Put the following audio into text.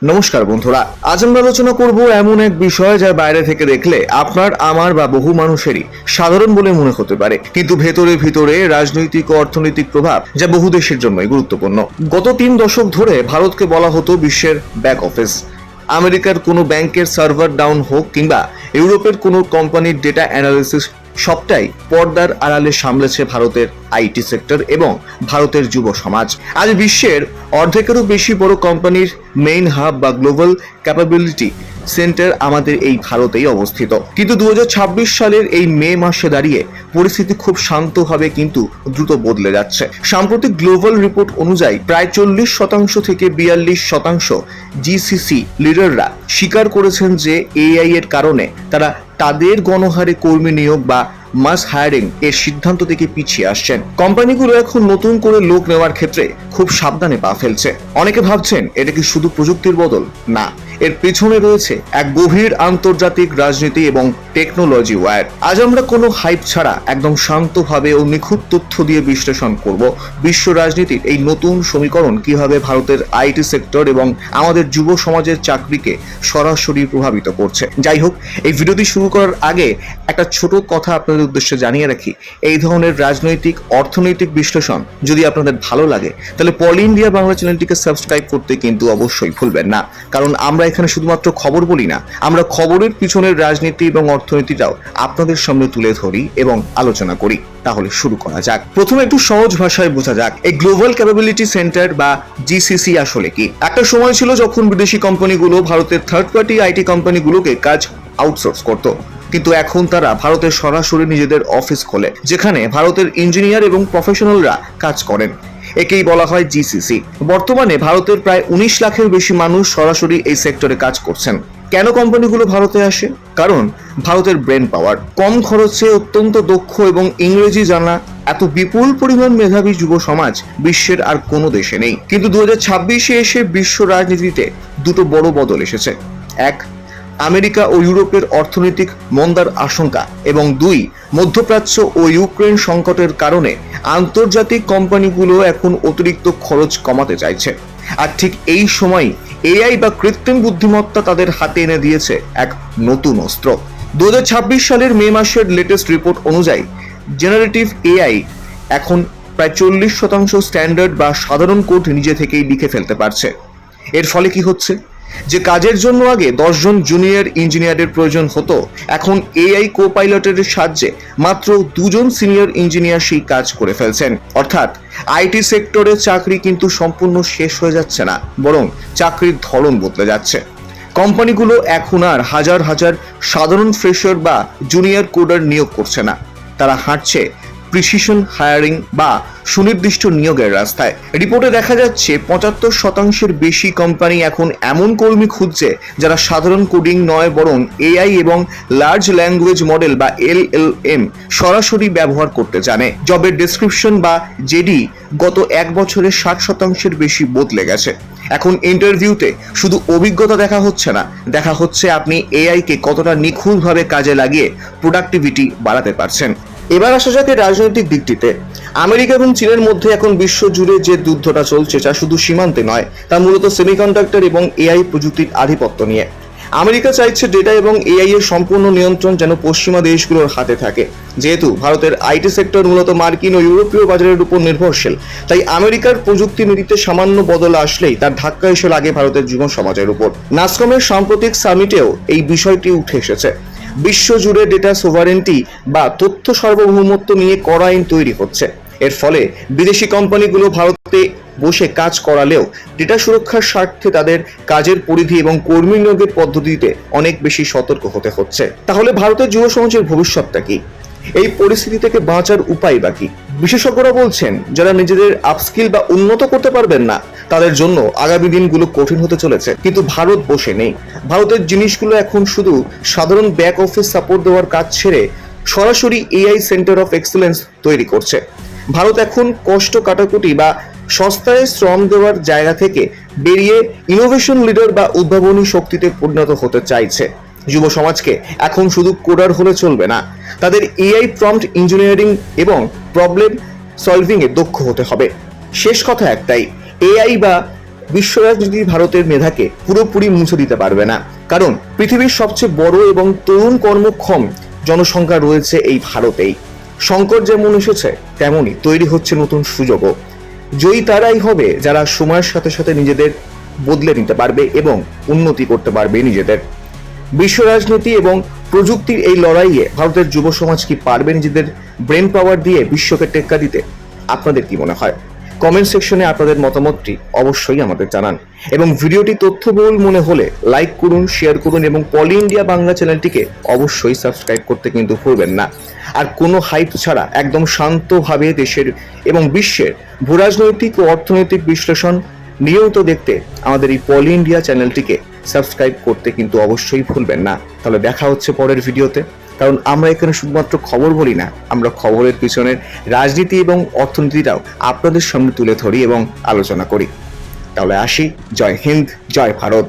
নমস্কার বন্ধুরা, আজ আমরা আলোচনা করব এমন এক বিষয় যা বাইরে থেকে দেখলে আপনার, আমার বা বহু মানুষেরই সাধারণ বলে মনে হতে পারে, কিন্তু ভেতরে ভিতরে রাজনৈতিক ও অর্থনৈতিক প্রভাব যা বহু দেশের জন্যই গুরুত্বপূর্ণ। গত 3 দশক ধরে ভারতকে বলা হতো বিশ্বের ব্যাক অফিস। আমেরিকার কোনো ব্যাংকের সার্ভার ডাউন হোক কিংবা ইউরোপের কোনো কোম্পানির ডেটা অ্যানালিসিস, সবটাই পর্দার আড়ালে সামলেছে ভারতের আইটি সেক্টর এবং ভারতের যুব সমাজ। আজ বিশ্বের অর্ধেকেরও বেশি বড় কোম্পানির মেইন হাব বা গ্লোবাল ক্যাপাবিলিটি সেন্টার আমাদের এই ভারতেই অবস্থিত। কিন্তু 2026 সালের এই মে মাসে দাঁড়িয়ে পরিস্থিতি খুব শান্ত হবে, কিন্তু দ্রুত বদলে যাচ্ছে। সাম্প্রতিক গ্লোবাল রিপোর্ট অনুযায়ী প্রায় 40% থেকে 42% জিসিসি লিডাররা স্বীকার করেছেন যে এআই এর কারণে তারা তাদের গণহারে কর্মী নিয়োগ বা মাস হায়ারিং এর সিদ্ধান্ত থেকে পিছিয়ে আসছেন। কোম্পানিগুলো এখন নতুন করে লোক নেওয়ার ক্ষেত্রে খুব সাবধানে পা ফেলছে। অনেকে ভাবছেন এটা কি শুধু প্রযুক্তির বদল? না, এর পেছনে রয়েছে এক গভীর আন্তর্জাতিক রাজনীতি এবং টেকনোলজি ওয়্যার। আজ আমরা কোনো হাইপ ছাড়া একদম শান্তভাবে ও নিখুঁত তথ্য দিয়ে বিশ্লেষণ করব বিশ্ব রাজনীতির এই নতুন সমীকরণ কিভাবে ভারতের আইটি সেক্টর এবং আমাদের যুব সমাজের চাকরিকে সরাসরি প্রভাবিত করছে। যাই হোক, এই ভিডিওটি শুরু করার আগে একটা ছোট কথা আপনাদের উদ্দেশ্যে জানিয়ে রাখি। এই ধরনের রাজনৈতিক অর্থনৈতিক বিশ্লেষণ যদি আপনাদের ভালো লাগে তাহলে পল ইন্ডিয়া বাংলা চ্যানেলটিকে সাবস্ক্রাইব করতে কিন্তু অবশ্যই ভুলবেন না, কারণ আমরা এখানে শুধুমাত্র খবর বলি না, আমরা খবরের পিছনের রাজনীতি এবং অর্থনীতিটাও আপনাদের সামনে তুলে ধরি এবং আলোচনা করি। তাহলে শুরু করা যাক। প্রথমে একটু সহজ ভাষায় বোঝা যাক এই গ্লোবাল ক্যাপাবিলিটি সেন্টার বা জিসিসি আসলে কি। একটা সময় ছিল যখন বিদেশি কোম্পানিগুলো ভারতের থার্ড পার্টি আইটি কোম্পানিগুলোকে কাজ আউটসোর্স করত, কিন্তু এখন তারা ভারতে সরাসরি নিজেদের অফিস খোলে, যেখানে ভারতের ইঞ্জিনিয়ার এবং প্রফেশনালরা কাজ করেন। একেই বলা হয় জিসিসি। বর্তমানে ভারতের প্রায় 19 লাখের বেশি মানুষ সরাসরি এই সেক্টরে কাজ করছেন। কেন কোম্পানিগুলো ভারতে আসে? কারণ ভারতের ব্রেন পাওয়ার, কম খরচে অত্যন্ত দক্ষ এবং ইংরেজি জানা এত বিপুল পরিমাণ মেধাবী যুব সমাজ বিশ্বের আর কোনো দেশে নেই। কিন্তু 2026-এ এসে বিশ্ব রাজনীতিতে দুটো বড় বদল এসেছে। এক, আমেরিকা ও ইউরোপের অর্থনৈতিক মন্দার আশঙ্কা, এবং 2, মধ্যপ্রাচ্য ও ইউক্রেন সংকটের কারণে আন্তর্জাতিক কোম্পানিগুলো এখন অতিরিক্ত খরচ কমাতে চাইছে। আর ঠিক এই সময় এআই বা কৃত্রিম বুদ্ধিমত্তা তাদের হাতে এনে দিয়েছে এক নতুন অস্ত্র। 2026 সালের মে মাসের লেটেস্ট রিপোর্ট অনুযায়ী জেনারেটিভ এআই এখন প্রায় 40% স্ট্যান্ডার্ড বা সাধারণ কোড নিজে থেকেই লিখে ফেলতে পারছে। এর ফলে কি হচ্ছে? যে কাজের জন্য আগে 10 জন জুনিয়র ইঞ্জিনিয়ারের প্রয়োজন হতো, এখন এআই কো-পাইলটের সাহায্যে মাত্র 2 জন সিনিয়র ইঞ্জিনিয়ার সেই কাজ করে ফেলছেন। অর্থাৎ আইটি সেক্টরের চাকরি কিন্তু সম্পূর্ণ শেষ হয়ে যাচ্ছে না, বরং চাকরির ধরন বদলে যাচ্ছে। কোম্পানিগুলো এখন আর হাজার হাজার সাধারণ ফ্রেশার বা জুনিয়র কোডার নিয়োগ করছে না, তারা হাঁটছে প্রিসিশন হায়ারিং বা সুনির্দিষ্ট নিয়োগের রাস্তায়। রিপোর্টে দেখা যাচ্ছে 75%-এর বেশি কোম্পানি এখন এমন কর্মী খুঁজছে যারা সাধারণ কোডিং নয়, বরং এআই এবং লার্জ ল্যাঙ্গুয়েজ মডেল বা এলএলএম সরাসরি ব্যবহার করতে জানে। জবের ডেসক্রিপশন বা জেডি গত 1 বছরে 60%-এর বেশি বদলে গেছে। এখন ইন্টারভিউতে শুধু অভিজ্ঞতা দেখা হচ্ছে না, দেখা হচ্ছে আপনি এআই কে কতটা নিখুঁতভাবে কাজে লাগিয়ে প্রোডাক্টিভিটি বাড়াতে পারছেন। এবার আসা যাক রাজনৈতিক দিকটিতে। আমেরিকা এবং চীনের মধ্যে এখন বিশ্ব জুড়ে যে যুদ্ধটা চলছে তা শুধু সীমান্তে নয়, তা মূলত সেমিকন্ডাক্টর এবং এআই প্রযুক্তির আধিপত্য নিয়ে। আমেরিকা চাইছে ডেটা এবং এআই এর সম্পূর্ণ নিয়ন্ত্রণ যেন পশ্চিমা দেশগুলোর হাতে থাকে। যেহেতু ভারতের আইটি সেক্টর মূলত মার্কিন ও ইউরোপীয় বাজারের উপর নির্ভরশীল, তাই আমেরিকার প্রযুক্তি নীতিতে সামান্য বদল আসলেই তার ধাক্কা এসে লাগে ভারতের যুব সমাজের উপর। নাসকমের সাম্প্রতিক সামিটেও এই বিষয়টি উঠে এসেছে। বিশ্বজুড়ে ডেটা সোভারেন্টি বা তথ্য সার্বভৌমত্ব নিয়ে কড়া আইন তৈরি হচ্ছে। এর ফলে বিদেশি কোম্পানিগুলো ভারতে বসে কাজ করালেও ডেটা সুরক্ষার স্বার্থে তাদের কাজের পরিধি এবং কর্মী নিয়োগের পদ্ধতিতে অনেক বেশি সতর্ক হতে হচ্ছে। তাহলে ভারতের যুব সমাজের ভবিষ্যৎটা কি? এই পরিস্থিতি থেকে বাঁচার উপায় বা কি? বিশেষজ্ঞরা বলছেন যারা নিজেদের আপস্কিল বা উন্নত করতে পারবেন না তাদের জন্য আগামী দিনগুলো কঠিন হতে চলেছে। কিন্তু ভারত বসে নেই। ভারতের জিনিসগুলো এখন শুধু সাধারণ ব্যাক অফিস সাপোর্ট দেওয়ার কাজ ছেড়ে সরাসরি এআই সেন্টার অফ এক্সেলেন্স তৈরি করছে। ভারত এখন কষ্ট কাটাকুটি বা সস্তায় শ্রম দেওয়ার জায়গা থেকে বেরিয়ে ইনোভেশন লিডার বা উদ্ভাবনী শক্তিতে পরিণত হতে চাইছে। যুব সমাজকে এখন শুধু কোডার হলে চলবে না, তাদের এআই প্রম্পট ইঞ্জিনিয়ারিং এবং প্রবলেম সলভিং এ দক্ষ হতে হবে। শেষ কথা একটাই, এআই বা বিশ্ব রাজনীতি ভারতের মেধাকে পুরোপুরি মুছে দিতে পারবে না, কারণ পৃথিবীর সবচেয়ে বড় এবং তরুণ কর্মক্ষম জনসংখ্যা রয়েছে এই ভারতেই। সংকট যেমন এসেছে তেমনই তৈরি হচ্ছে নতুন সুযোগও। জয়ী তারাই হবে যারা সময়ের সাথে সাথে নিজেদের বদলে নিতে পারবে এবং উন্নতি করতে পারবে নিজেদের। বিশ্ব রাজনীতি এবং প্রযুক্তির এই লড়াইয়ে ভারতের যুব সমাজ কি পারবে নিজেদের ব্রেন পাওয়ার দিয়ে বিশ্বকে টেক্কা দিতে? আপনাদের কি মনে হয়? কমেন্ট সেকশনে আপনাদের মতামতটি অবশ্যই আমাদের জানান, এবং ভিডিওটি তথ্যবহুল মনে হলে লাইক করুন, শেয়ার করুন এবং পলি ইন্ডিয়া বাংলা চ্যানেলটিকে অবশ্যই সাবস্ক্রাইব করতে কিন্তু ভুলবেন না। আর কোনো হাইপ ছাড়া একদম শান্তভাবে দেশের এবং বিশ্বের ভূরাজনৈতিক ও অর্থনৈতিক বিশ্লেষণ নিয়মিত দেখতে আমাদের এই পলি ইন্ডিয়া চ্যানেলটিকে সাবস্ক্রাইব করতে কিন্তু অবশ্যই ভুলবেন না। তাহলে দেখা হচ্ছে পরের ভিডিওতে, কারণ আমরা এখানে শুধুমাত্র খবর বলি না, আমরা খবরের পিছনের রাজনীতি এবং অর্থনীতিটাও আপনাদের সামনে তুলে ধরি এবং আলোচনা করি। তাহলে আসি। জয় হিন্দ, জয় ভারত।